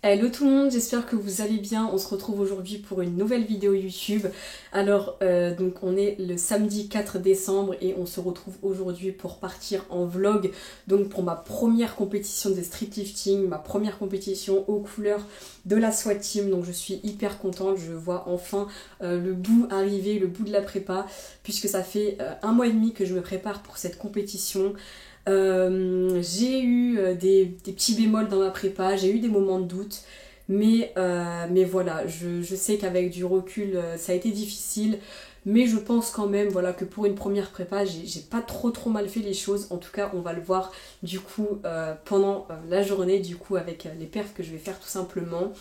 Hello tout le monde, j'espère que vous allez bien. On se retrouve aujourd'hui pour une nouvelle vidéo YouTube. Alors donc on est le samedi 4 décembre et on se retrouve aujourd'hui pour partir en vlog. Donc pour ma première compétition de street lifting, ma première compétition aux couleurs de la SWAT Team. Donc je suis hyper contente, je vois enfin le bout arriver, le bout de la prépa, puisque ça fait 1 mois et demi que je me prépare pour cette compétition. J'ai eu des petits bémols dans ma prépa, j'ai eu des moments de doute, mais voilà, je sais qu'avec du recul, ça a été difficile, mais je pense quand même voilà, que pour une première prépa, j'ai pas trop mal fait les choses. En tout cas, on va le voir du coup pendant la journée, du coup avec les perfs que je vais faire tout simplement.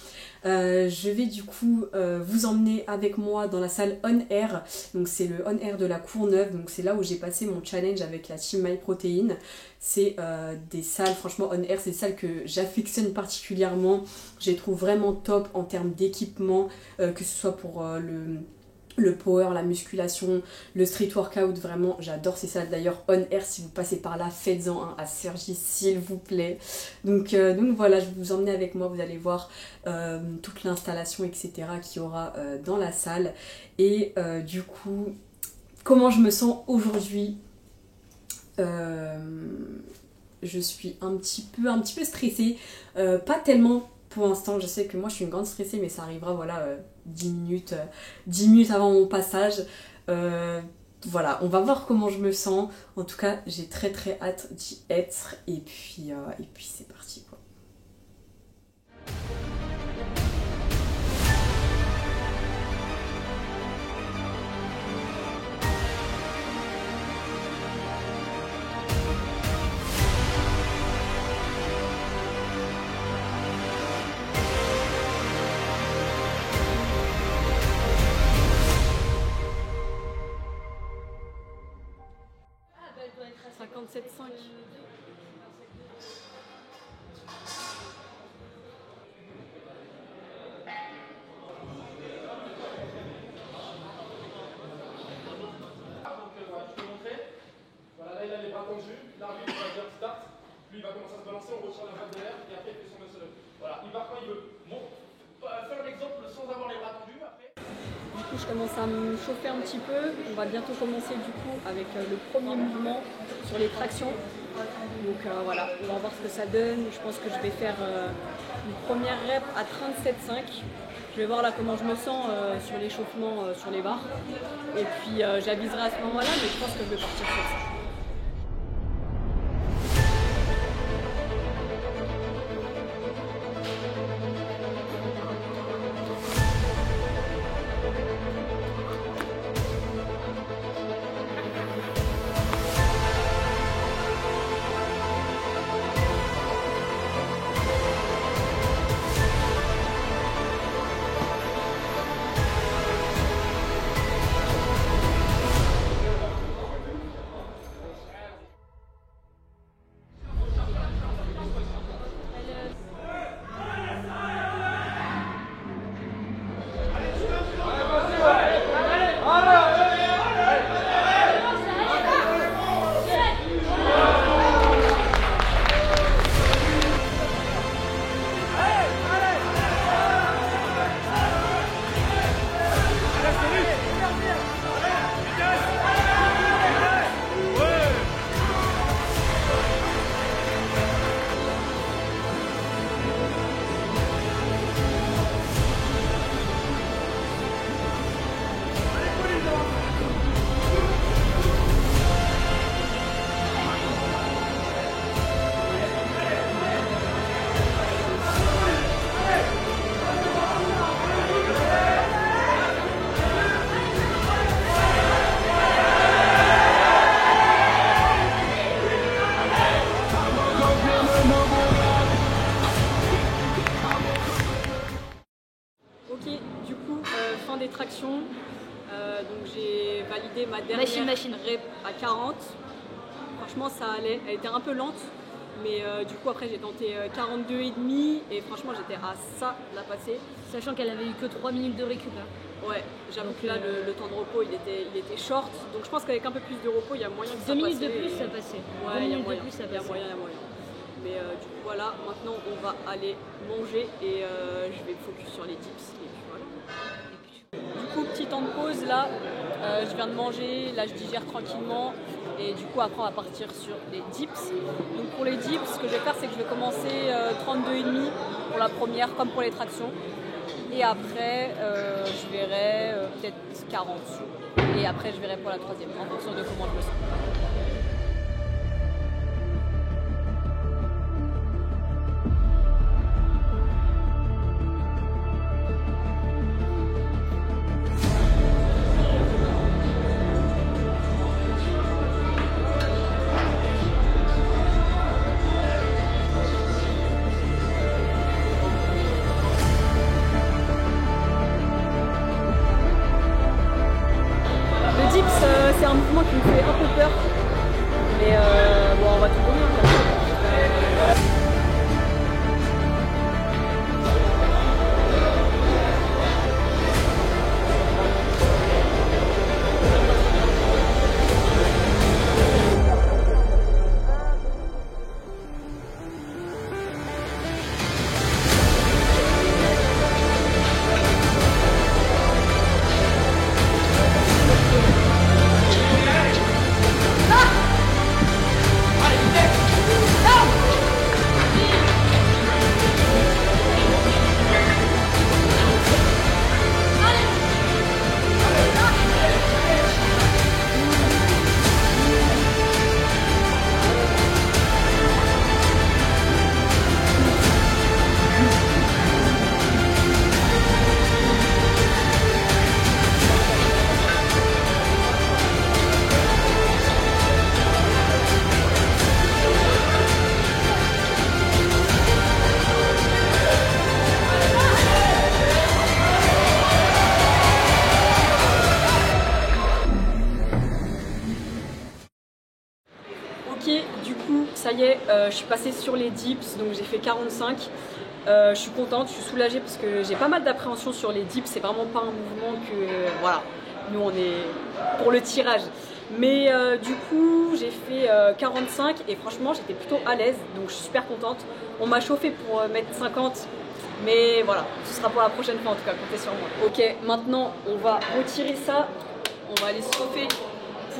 Je vais du coup vous emmener avec moi dans la salle On Air. Donc c'est le On Air de la Courneuve, donc c'est là où j'ai passé mon challenge avec la team MyProtein. C'est des salles, franchement On Air, c'est des salles que j'affectionne particulièrement. Je les trouve vraiment top en termes d'équipement, que ce soit pour le power, la musculation, le street workout, vraiment j'adore ces salles. D'ailleurs On Air, si vous passez par là, faites-en un à Cergy s'il vous plaît. Donc voilà, je vais vous emmener avec moi, vous allez voir toute l'installation etc qu'il y aura dans la salle. Et du coup, comment je me sens aujourd'hui? Je suis un petit peu stressée, pas tellement pour l'instant. Je sais que moi je suis une grande stressée, mais ça arrivera voilà 10 minutes avant mon passage. Voilà, on va voir comment je me sens. En tout cas, j'ai très hâte d'y être. Et puis c'est parti quoi. Elle doit être à 57,5. Voilà, là il a les bras tendus, l'arbitre va dire start, lui il va commencer à se balancer, on retire la vague de l'air et après il fait son muscle up. Voilà, il part quand il veut. Bon, faire l'exemple sans avoir les bras tendus après. Du coup je commence à me chauffer un petit peu. On va bientôt commencer du coup avec le premier mouvement sur les tractions. Donc voilà, on va voir ce que ça donne. Je pense que je vais faire une première rep à 37,5. Je vais voir là comment je me sens sur l'échauffement sur les barres. Et puis j'aviserai à ce moment-là, mais je pense que je vais partir sur ça. Fin des tractions, donc j'ai validé ma dernière rep à 40. Franchement ça allait, elle était un peu lente, mais du coup après j'ai tenté 42,5 et franchement j'étais à ça de la passer. Sachant qu'elle avait eu que 3 minutes de récup. Hein. Ouais, j'avoue que là le temps de repos il était short, donc je pense qu'avec un peu plus de repos il y a moyen que ça passe. 2 minutes de plus ça passait. Ouais, il y a moyen. Il y a moyen. Mais du coup voilà, maintenant on va aller manger et je vais me focus sur les dips et puis voilà. Du coup petit temps de pause là, je viens de manger, là je digère tranquillement et du coup après on va partir sur les dips. Donc pour les dips, ce que je vais faire c'est que je vais commencer 32,5 pour la première comme pour les tractions et après je verrai peut-être 40 et après je verrai pour la troisième en fonction de comment je me sens. C'est un mouvement qui me fait un peu peur, mais bon, on va tout donner. Du coup, ça y est, je suis passée sur les dips, donc j'ai fait 45. Je suis contente, je suis soulagée parce que j'ai pas mal d'appréhension sur les dips. C'est vraiment pas un mouvement que, voilà, nous on est pour le tirage. Mais du coup, j'ai fait 45 et franchement, j'étais plutôt à l'aise, donc je suis super contente. On m'a chauffé pour mettre 50, mais voilà, ce sera pour la prochaine fois en tout cas, comptez sur moi. Ok, maintenant on va retirer ça, on va aller se chauffer.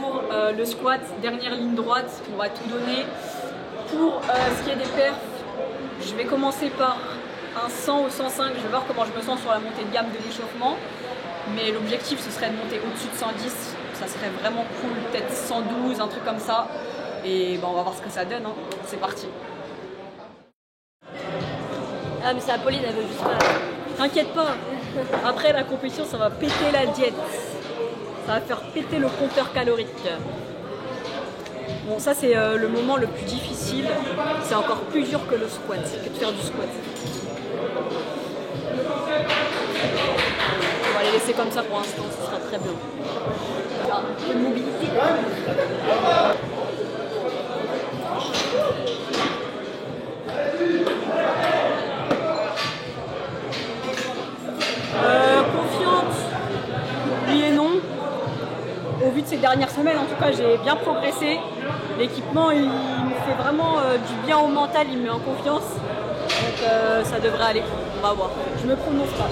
Pour le squat, dernière ligne droite, on va tout donner. Pour ce qui est des perfs, je vais commencer par un 100 ou 105, je vais voir comment je me sens sur la montée de gamme de l'échauffement. Mais l'objectif ce serait de monter au-dessus de 110, ça serait vraiment cool, peut-être 112, un truc comme ça. Et ben, on va voir ce que ça donne, hein. C'est parti. Ah mais c'est Apolline, elle veut juste pas. T'inquiète pas, après la compétition ça va péter la diète. Ça va faire péter le compteur calorique. Bon, ça c'est le moment le plus difficile. C'est encore plus dur que le squat, que de faire du squat. On va les laisser comme ça pour l'instant, ce sera très bien. Là, un peu de mobilité. Confiante, oui et non. Au vu de ces dernières semaines, en tout cas, j'ai bien progressé. L'équipement, il me fait vraiment du bien au mental, il me met en confiance. Donc ça devrait aller. On va voir. Je me prononce pas.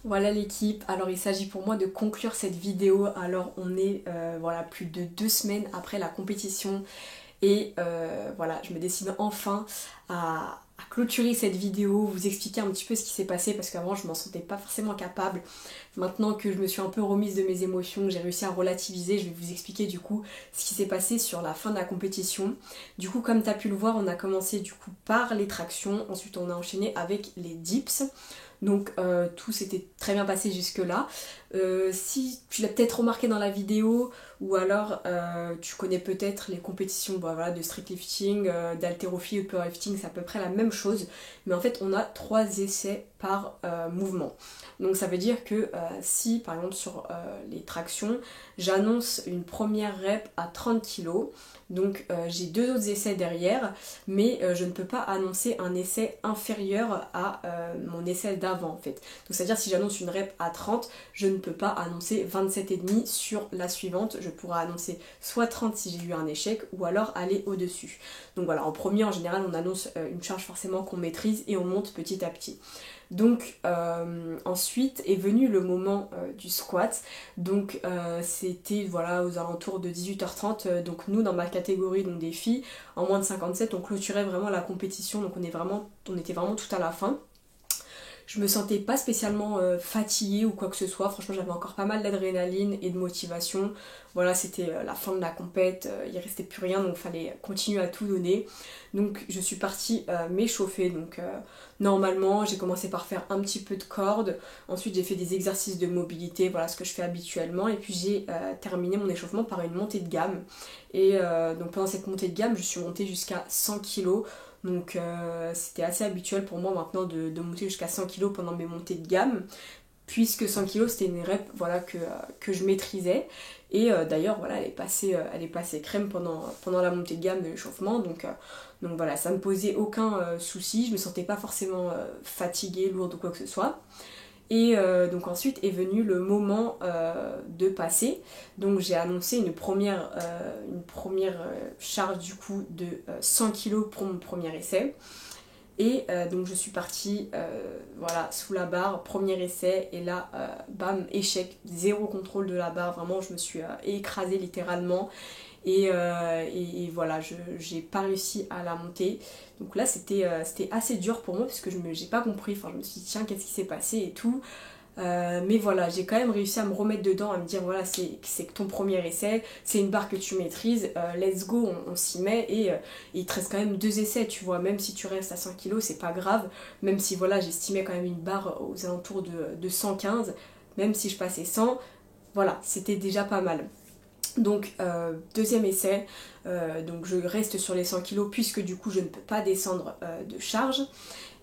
Voilà l'équipe, alors il s'agit pour moi de conclure cette vidéo. Alors on est voilà, plus de 2 semaines après la compétition et voilà, je me décide enfin à clôturer cette vidéo, vous expliquer un petit peu ce qui s'est passé parce qu'avant je m'en sentais pas forcément capable. Maintenant que je me suis un peu remise de mes émotions, que j'ai réussi à relativiser, je vais vous expliquer du coup ce qui s'est passé sur la fin de la compétition. Du coup, comme tu as pu le voir, on a commencé du coup par les tractions, ensuite on a enchaîné avec les dips. Donc tout s'était très bien passé jusque là. Si tu l'as peut-être remarqué dans la vidéo ou alors tu connais peut-être les compétitions voilà, de streetlifting, d'haltérophilie ou de powerlifting, c'est à peu près la même chose, mais en fait on a 3 essais par mouvement. Donc ça veut dire que si par exemple sur les tractions j'annonce une première rep à 30 kg, donc j'ai 2 autres essais derrière, mais je ne peux pas annoncer un essai inférieur à mon essai d'avant en fait. Donc c'est à dire si j'annonce une rep à 30, je ne peux pas annoncer 27,5 sur la suivante, je pourrais annoncer soit 30 si j'ai eu un échec ou alors aller au-dessus. Donc voilà, en premier en général on annonce une charge forcément qu'on maîtrise et on monte petit à petit. Donc ensuite est venu le moment du squat, donc c'était voilà aux alentours de 18h30, donc nous dans ma catégorie donc des filles, en moins de 57 on clôturait vraiment la compétition, donc on était vraiment tout à la fin. Je me sentais pas spécialement fatiguée ou quoi que ce soit, franchement j'avais encore pas mal d'adrénaline et de motivation. Voilà, c'était la fin de la compète, il restait plus rien donc fallait continuer à tout donner. Donc je suis partie m'échauffer, donc normalement j'ai commencé par faire un petit peu de corde, ensuite j'ai fait des exercices de mobilité, voilà ce que je fais habituellement, et puis j'ai terminé mon échauffement par une montée de gamme. Et donc pendant cette montée de gamme je suis montée jusqu'à 100 kg. Donc c'était assez habituel pour moi maintenant de monter jusqu'à 100 kg pendant mes montées de gamme, puisque 100 kg c'était une rep voilà, que je maîtrisais. Et d'ailleurs voilà, elle est passée crème pendant la montée de gamme de l'échauffement. Donc voilà, ça me posait aucun souci, je me sentais pas forcément fatiguée, lourde ou quoi que ce soit. Et donc ensuite est venu le moment de passer. Donc j'ai annoncé une première charge du coup de 100 kg pour mon premier essai. Et donc je suis partie voilà, sous la barre, premier essai, et là bam, échec, 0 contrôle de la barre, vraiment je me suis écrasée littéralement. Et voilà, j'ai pas réussi à la monter. Donc là c'était assez dur pour moi parce que j'ai pas compris, enfin je me suis dit tiens qu'est-ce qui s'est passé et tout. Mais voilà, j'ai quand même réussi à me remettre dedans, à me dire voilà c'est que ton premier essai, c'est une barre que tu maîtrises, let's go, on s'y met. Et il te reste quand même 2 essais, tu vois, même si tu restes à 100 kg c'est pas grave, même si voilà j'estimais quand même une barre aux alentours de 115, même si je passais 100, voilà c'était déjà pas mal. Donc deuxième essai, donc je reste sur les 100 kg puisque du coup je ne peux pas descendre de charge.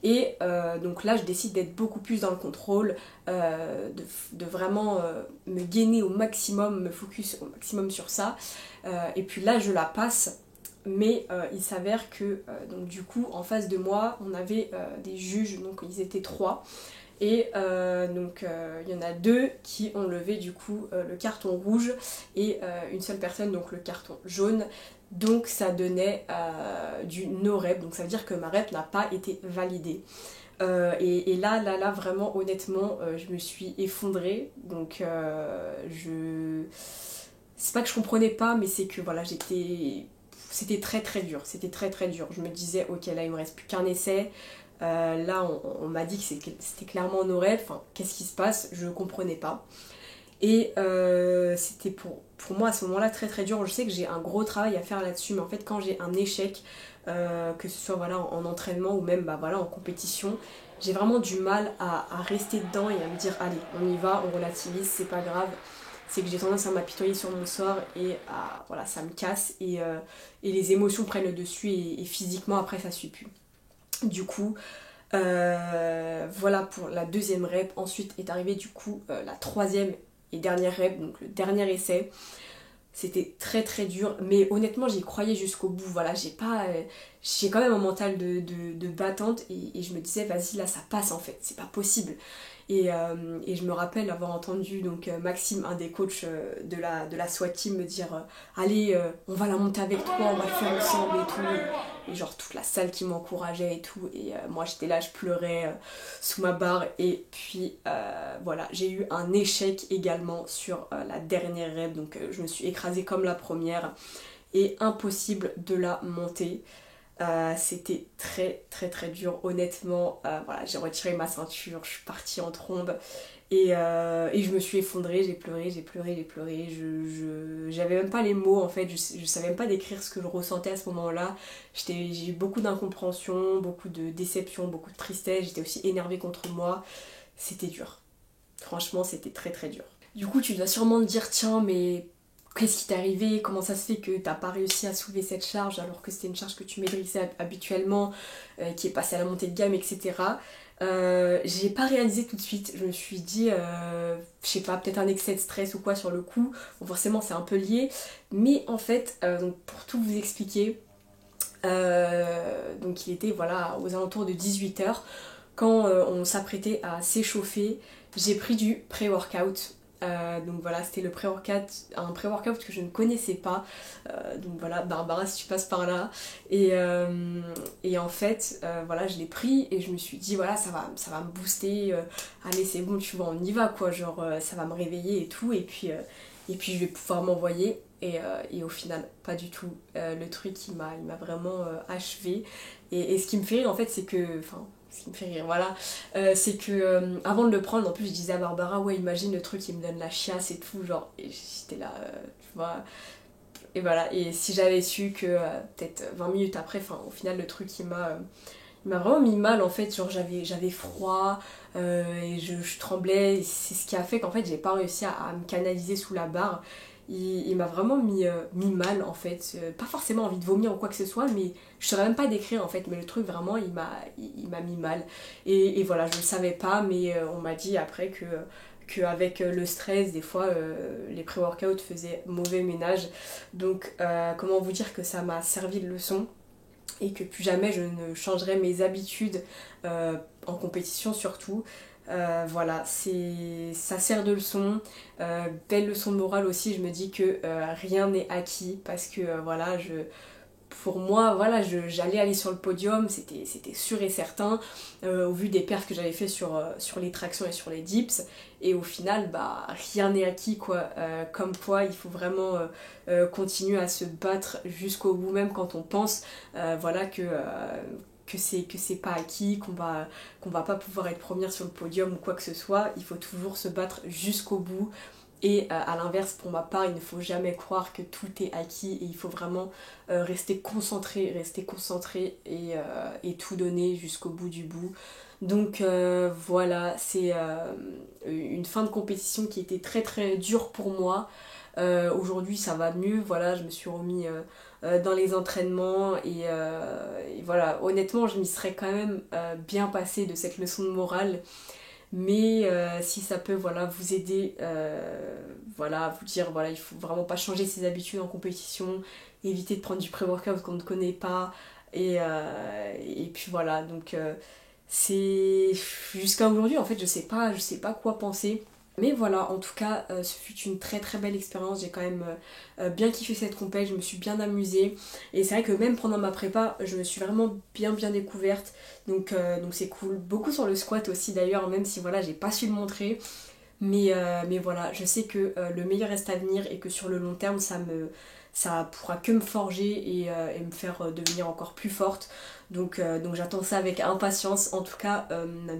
Et donc là je décide d'être beaucoup plus dans le contrôle, de vraiment me gainer au maximum, me focus au maximum sur ça. Et puis là je la passe, mais il s'avère que donc du coup en face de moi on avait des juges, donc ils étaient 3. Et donc il y en a 2 qui ont levé du coup le carton rouge et une seule personne donc le carton jaune. Donc ça donnait du no rep, donc ça veut dire que ma rep n'a pas été validée. Et là vraiment honnêtement je me suis effondrée. Donc c'est pas que je comprenais pas, mais c'est que voilà c'était très dur, c'était très dur. Je me disais ok là il me reste plus qu'un essai. Là on m'a dit que c'était clairement no rep, enfin qu'est-ce qui se passe, je comprenais pas. Et c'était pour moi à ce moment là très dur. Je sais que j'ai un gros travail à faire là-dessus, mais en fait quand j'ai un échec, que ce soit voilà, en entraînement ou même bah, voilà, en compétition, j'ai vraiment du mal à rester dedans et à me dire allez on y va, on relativise, c'est pas grave. C'est que j'ai tendance à m'apitoyer sur mon sort et voilà, ça me casse et les émotions prennent le dessus et physiquement après ça suit plus. Du coup voilà pour la deuxième rep. Ensuite est arrivée du coup la troisième et dernière rep, donc le dernier essai. C'était très dur, mais honnêtement j'y croyais jusqu'au bout. Voilà, j'ai quand même un mental de battante et je me disais vas-y là ça passe en fait, c'est pas possible. Et je me rappelle avoir entendu donc Maxime, un des coachs de la SWAT team, me dire allez, on va la monter avec toi, on va le faire ensemble et tout. Et genre toute la salle qui m'encourageait et tout. Et moi j'étais là, je pleurais sous ma barre. Et puis voilà, j'ai eu un échec également sur la dernière rep. Donc je me suis écrasée comme la première. Et impossible de la monter. C'était très dur, honnêtement. Voilà, j'ai retiré ma ceinture, je suis partie en trombe et je me suis effondrée, j'ai pleuré. J'avais même pas les mots en fait, je savais même pas décrire ce que je ressentais à ce moment-là. J'ai eu beaucoup d'incompréhension, beaucoup de déception, beaucoup de tristesse, j'étais aussi énervée contre moi. C'était dur. Franchement, c'était très dur. Du coup, tu dois sûrement te dire, tiens, mais qu'est-ce qui t'est arrivé? Comment ça se fait que t'as pas réussi à soulever cette charge alors que c'était une charge que tu maîtrisais habituellement, qui est passée à la montée de gamme, etc. J'ai pas réalisé tout de suite. Je me suis dit, je sais pas, peut-être un excès de stress ou quoi sur le coup. Bon, forcément, c'est un peu lié. Mais en fait, donc pour tout vous expliquer, donc il était voilà, aux alentours de 18h. Quand on s'apprêtait à s'échauffer, j'ai pris du pré-workout. Donc voilà, c'était un pré-workout que je ne connaissais pas. Donc voilà, Barbara, si tu passes par là. Et en fait, voilà, je l'ai pris et je me suis dit, voilà, ça va me booster. Allez, c'est bon, tu vois, on y va, quoi. Genre, ça va me réveiller et tout. Et puis je vais pouvoir m'envoyer. Et au final, pas du tout. Le truc, il m'a vraiment achevé. Et ce qui me fait rire, en fait, c'est que... Enfin, ce qui me fait rire, voilà, c'est que avant de le prendre, en plus je disais à Barbara, ouais, imagine le truc, il me donne la chiasse et tout, genre, et j'étais là, tu vois, et voilà, et si j'avais su que peut-être 20 minutes après, enfin, au final, le truc, il m'a vraiment mis mal, en fait, genre, j'avais froid, et je tremblais, et c'est ce qui a fait qu'en fait, j'ai pas réussi à me canaliser sous la barre. Il m'a vraiment mis mal en fait, pas forcément envie de vomir ou quoi que ce soit, mais je saurais même pas décrire en fait, mais le truc vraiment il m'a mis mal. Et voilà, je le savais pas, mais on m'a dit après que avec le stress, des fois les pré-workouts faisaient mauvais ménage. Donc comment vous dire que ça m'a servi de leçon et que plus jamais je ne changerai mes habitudes en compétition surtout. Voilà, ça sert de leçon, belle leçon de morale aussi. Je me dis que rien n'est acquis parce que voilà, pour moi, voilà, j'allais aller sur le podium, c'était sûr et certain, au vu des perfs que j'avais fait sur les tractions et sur les dips. Et au final, bah, rien n'est acquis, quoi. Comme quoi, il faut vraiment continuer à se battre jusqu'au bout, même quand on pense voilà, que c'est pas acquis, qu'on va pas pouvoir être première sur le podium ou quoi que ce soit. Il faut toujours se battre jusqu'au bout. Et à l'inverse, pour ma part, il ne faut jamais croire que tout est acquis et il faut vraiment rester concentré et tout donner jusqu'au bout du bout. Donc voilà, c'est une fin de compétition qui était très dure pour moi. Aujourd'hui ça va mieux, voilà, je me suis remis dans les entraînements et voilà, honnêtement je m'y serais quand même bien passée de cette leçon de morale. Mais si ça peut voilà, vous aider, voilà, vous dire voilà, il faut vraiment pas changer ses habitudes en compétition, éviter de prendre du pré-workout qu'on ne connaît pas, et puis voilà, donc c'est jusqu'à aujourd'hui en fait je sais pas quoi penser. Mais voilà, en tout cas, ce fut une très belle expérience, j'ai quand même bien kiffé cette compète, je me suis bien amusée. Et c'est vrai que même pendant ma prépa, je me suis vraiment bien découverte, donc c'est cool. Beaucoup sur le squat aussi d'ailleurs, même si voilà, j'ai pas su le montrer. Mais voilà, je sais que le meilleur reste à venir et que sur le long terme, ça pourra que me forger et me faire devenir encore plus forte. Donc j'attends ça avec impatience. En tout cas,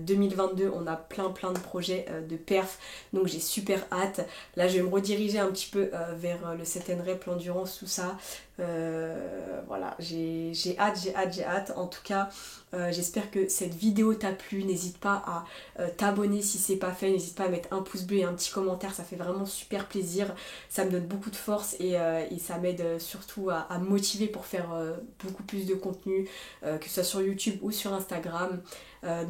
2022, on a plein de projets de perf. Donc j'ai super hâte. Là, je vais me rediriger un petit peu vers le 7 rep, l'endurance, tout ça. Voilà, j'ai hâte. En tout cas, j'espère que cette vidéo t'a plu. N'hésite pas à t'abonner si c'est pas fait. N'hésite pas à mettre un pouce bleu et un petit commentaire. Ça fait vraiment super plaisir. Ça me donne beaucoup de force et ça m'aide surtout à me motiver pour faire beaucoup plus de contenu, que ce soit sur YouTube ou sur Instagram.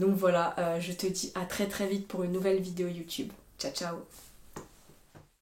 Donc voilà, je te dis à très vite pour une nouvelle vidéo YouTube. Ciao ciao.